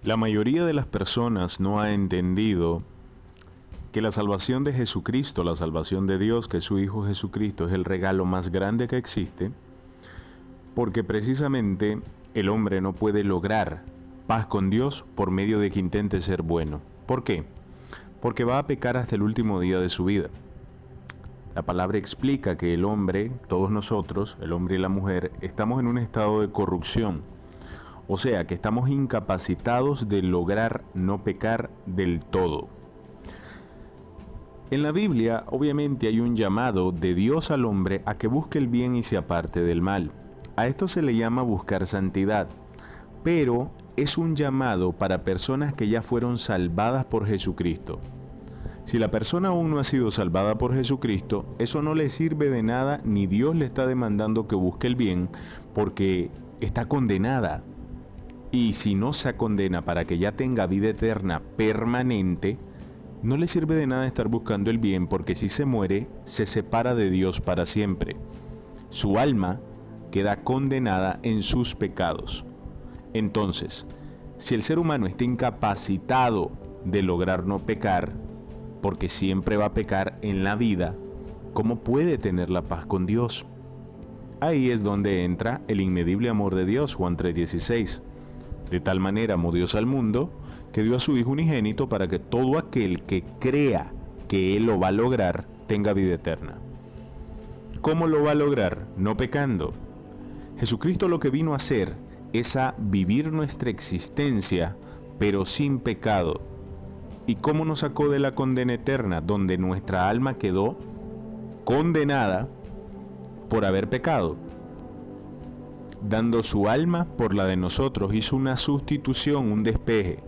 La mayoría de las personas no ha entendido que la salvación de Jesucristo, la salvación de Dios, que es su Hijo Jesucristo, es el regalo más grande que existe, porque precisamente el hombre no puede lograr paz con Dios por medio de que intente ser bueno. ¿Por qué? Porque va a pecar hasta el último día de su vida. La palabra explica que el hombre, todos nosotros, el hombre y la mujer, estamos en un estado de corrupción. O sea, que estamos incapacitados de lograr no pecar del todo. En la Biblia, obviamente, hay un llamado de Dios al hombre a que busque el bien y se aparte del mal. A esto se le llama buscar santidad, pero es un llamado para personas que ya fueron salvadas por Jesucristo. Si la persona aún no ha sido salvada por Jesucristo, eso no le sirve de nada, ni Dios le está demandando que busque el bien, porque está condenada. Y si no se condena para que ya tenga vida eterna permanente, no le sirve de nada estar buscando el bien, porque si se muere, se separa de Dios para siempre. Su alma queda condenada en sus pecados. Entonces, si el ser humano está incapacitado de lograr no pecar, porque siempre va a pecar en la vida, ¿cómo puede tener la paz con Dios? Ahí es donde entra el inmedible amor de Dios, Juan 3:16. De tal manera amó Dios al mundo, que dio a su Hijo unigénito para que todo aquel que crea que Él lo va a lograr, tenga vida eterna. ¿Cómo lo va a lograr? No pecando. Jesucristo lo que vino a hacer es a vivir nuestra existencia, pero sin pecado. ¿Y cómo nos sacó de la condena eterna, donde nuestra alma quedó condenada por haber pecado? Dando su alma por la de nosotros, hizo una sustitución, un despeje.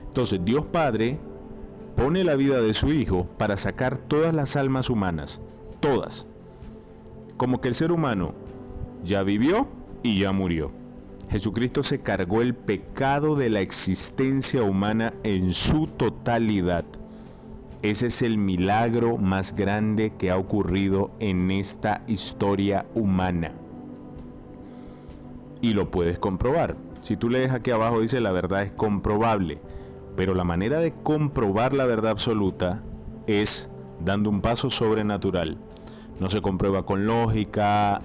Entonces Dios Padre pone la vida de su Hijo para sacar todas las almas humanas, todas. Como que el ser humano ya vivió y ya murió. Jesucristo se cargó el pecado de la existencia humana en su totalidad. Ese es el milagro más grande que ha ocurrido en esta historia humana. Y lo puedes comprobar. Si tú lees aquí abajo dice la verdad es comprobable, pero la manera de comprobar la verdad absoluta es dando un paso sobrenatural. No se comprueba con lógica,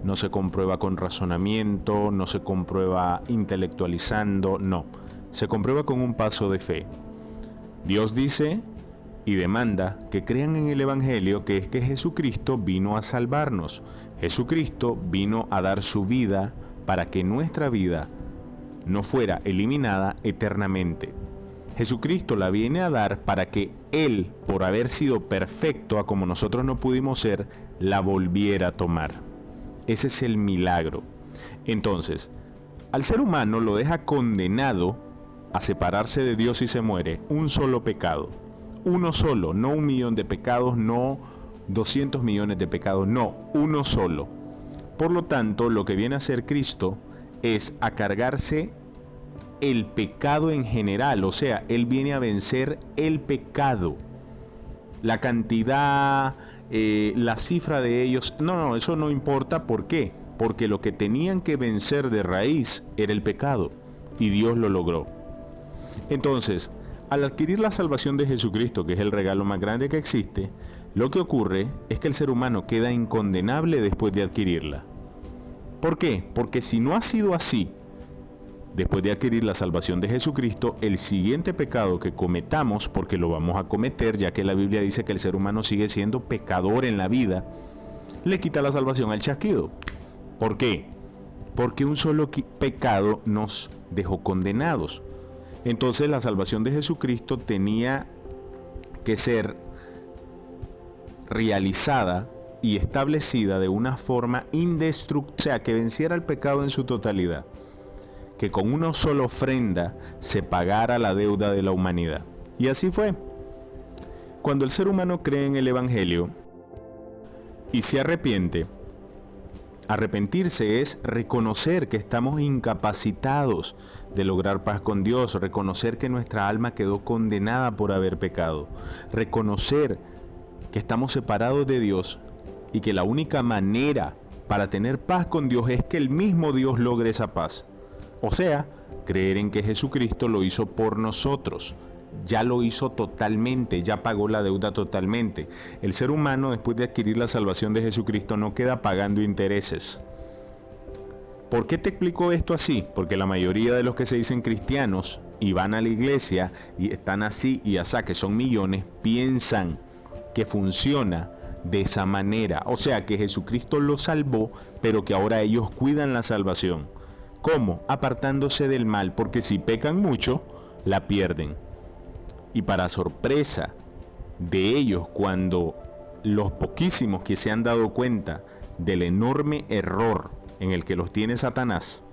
no se comprueba con razonamiento, no se comprueba intelectualizando, no. Se comprueba con un paso de fe. Dios dice y demanda que crean en el Evangelio, que es que Jesucristo vino a salvarnos. Jesucristo vino a dar su vida para que nuestra vida no fuera eliminada eternamente. Jesucristo la viene a dar para que Él, por haber sido perfecto a como nosotros no pudimos ser, la volviera a tomar. Ese es el milagro. Entonces, al ser humano lo deja condenado a separarse de Dios si se muere, un solo pecado. Uno solo, no 1.000.000 de pecados, no 200 millones de pecados, no, uno solo. Por lo tanto, lo que viene a hacer Cristo es a cargarse el pecado en general, o sea, Él viene a vencer el pecado. La cantidad, la cifra de ellos, no, eso no importa. ¿Por qué? Porque lo que tenían que vencer de raíz era el pecado, y Dios lo logró. Entonces, al adquirir la salvación de Jesucristo, que es el regalo más grande que existe, lo que ocurre es que el ser humano queda incondenable después de adquirirla. ¿Por qué? Porque si no ha sido así, después de adquirir la salvación de Jesucristo, el siguiente pecado que cometamos, porque lo vamos a cometer, ya que la Biblia dice que el ser humano sigue siendo pecador en la vida, le quita la salvación al chasquido. ¿Por qué? Porque un solo pecado nos dejó condenados. Entonces la salvación de Jesucristo tenía que ser realizada y establecida de una forma indestructible, o sea, que venciera el pecado en su totalidad, que con una sola ofrenda se pagara la deuda de la humanidad. Y así fue. Cuando el ser humano cree en el Evangelio y se arrepiente, arrepentirse es reconocer que estamos incapacitados de lograr paz con Dios, reconocer que nuestra alma quedó condenada por haber pecado, reconocer que estamos separados de Dios y que la única manera para tener paz con Dios es que el mismo Dios logre esa paz. O sea, creer en que Jesucristo lo hizo por nosotros. Ya lo hizo totalmente, ya pagó la deuda totalmente. El ser humano, después de adquirir la salvación de Jesucristo, no queda pagando intereses. ¿Por qué te explico esto así? Porque la mayoría de los que se dicen cristianos y van a la iglesia y están así y asá, que son millones, piensan que funciona de esa manera. O sea, que Jesucristo los salvó, pero que ahora ellos cuidan la salvación. ¿Cómo? Apartándose del mal, porque si pecan mucho, la pierden. Y para sorpresa de ellos, cuando los poquísimos que se han dado cuenta del enorme error en el que los tiene Satanás,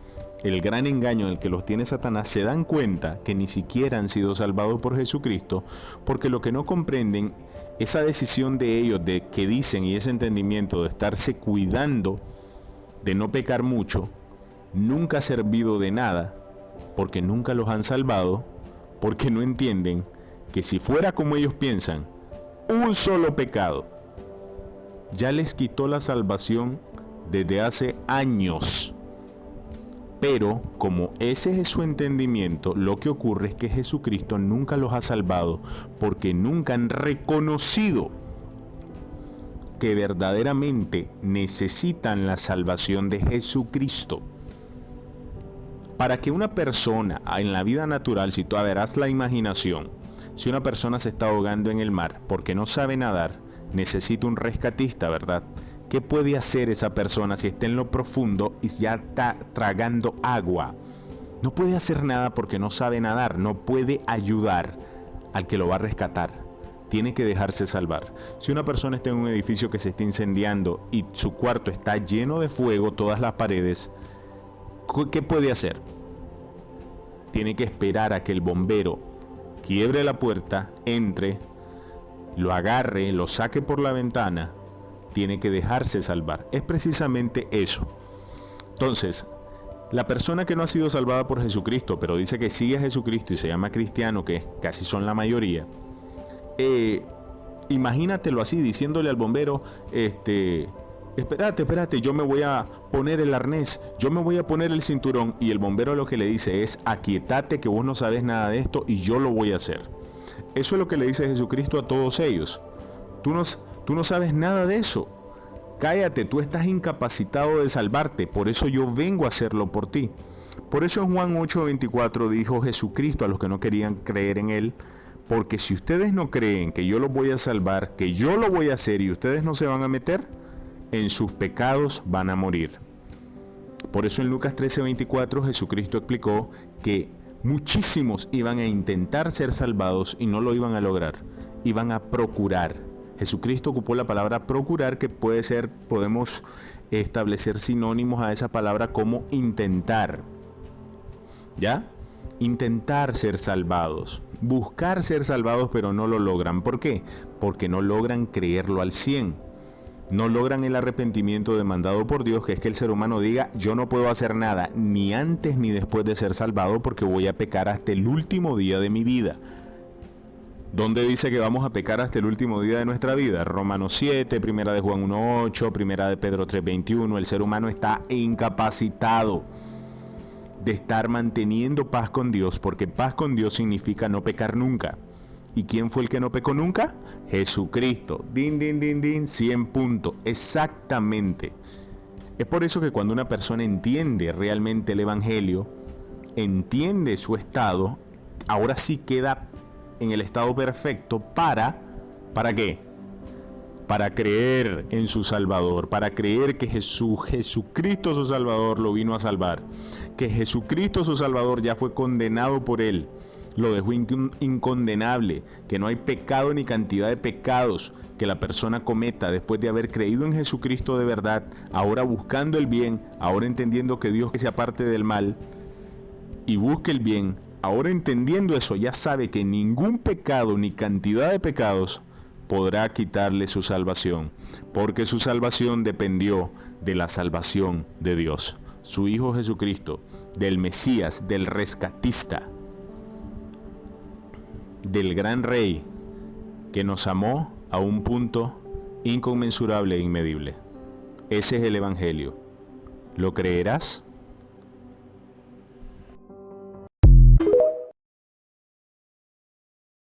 el gran engaño en el que los tiene Satanás, se dan cuenta que ni siquiera han sido salvados por Jesucristo, porque lo que no comprenden, esa decisión de ellos, de que dicen, y ese entendimiento de estarse cuidando de no pecar mucho, nunca ha servido de nada, porque nunca los han salvado, porque no entienden que si fuera como ellos piensan, un solo pecado ya les quitó la salvación desde hace años. Pero como ese es su entendimiento, lo que ocurre es que Jesucristo nunca los ha salvado, porque nunca han reconocido que verdaderamente necesitan la salvación de Jesucristo. Para que una persona en la vida natural, si tú verás la imaginación, si una persona se está ahogando en el mar porque no sabe nadar, necesita un rescatista, ¿verdad? ¿Qué puede hacer esa persona si está en lo profundo y ya está tragando agua? No puede hacer nada porque no sabe nadar, no puede ayudar al que lo va a rescatar. Tiene que dejarse salvar. Si una persona está en un edificio que se está incendiando y su cuarto está lleno de fuego, todas las paredes, ¿qué puede hacer? Tiene que esperar a que el bombero quiebre la puerta, entre, lo agarre, lo saque por la ventana. Tiene que dejarse salvar. Es precisamente eso. Entonces, la persona que no ha sido salvada por Jesucristo, pero dice que sigue a Jesucristo y se llama cristiano, que casi son la mayoría, imagínatelo así, diciéndole al bombero, espérate, yo me voy a poner el arnés, yo me voy a poner el cinturón, y el bombero lo que le dice es, aquietate que vos no sabes nada de esto y yo lo voy a hacer. Eso es lo que le dice Jesucristo a todos ellos. Tú no sabes nada de eso. Cállate, tú estás incapacitado de salvarte, por eso yo vengo a hacerlo por ti. Por eso en Juan 8:24 dijo Jesucristo a los que no querían creer en él, porque si ustedes no creen que yo los voy a salvar, que yo lo voy a hacer y ustedes no se van a meter, en sus pecados van a morir. Por eso en Lucas 13:24 Jesucristo explicó que muchísimos iban a intentar ser salvados y no lo iban a lograr, iban a procurar. Jesucristo ocupó la palabra procurar, que puede ser, podemos establecer sinónimos a esa palabra como intentar. ¿Ya? Intentar ser salvados, buscar ser salvados, pero no lo logran. ¿Por qué? Porque no logran creerlo al 100%. No logran el arrepentimiento demandado por Dios, que es que el ser humano diga, yo no puedo hacer nada, ni antes ni después de ser salvado, porque voy a pecar hasta el último día de mi vida. ¿Dónde dice que vamos a pecar hasta el último día de nuestra vida? Romanos 7, primera de Juan 1:8, primera de Pedro 3:21. El ser humano está incapacitado de estar manteniendo paz con Dios, porque paz con Dios significa no pecar nunca. ¿Y quién fue el que no pecó nunca? Jesucristo. 100 puntos. Exactamente. Es por eso que cuando una persona entiende realmente el Evangelio, entiende su estado, ahora sí queda en el estado perfecto ¿para qué? Para creer en su Salvador, para creer que Jesucristo su Salvador lo vino a salvar, que Jesucristo su Salvador ya fue condenado por él, lo dejó incondenable, que no hay pecado ni cantidad de pecados que la persona cometa después de haber creído en Jesucristo de verdad, ahora buscando el bien, ahora entendiendo que Dios que se aparte del mal y busque el bien, ahora entendiendo eso, ya sabe que ningún pecado ni cantidad de pecados podrá quitarle su salvación, porque su salvación dependió de la salvación de Dios, su Hijo Jesucristo, del Mesías, del rescatista, del gran Rey que nos amó a un punto inconmensurable e inmedible. Ese es el Evangelio. ¿Lo creerás?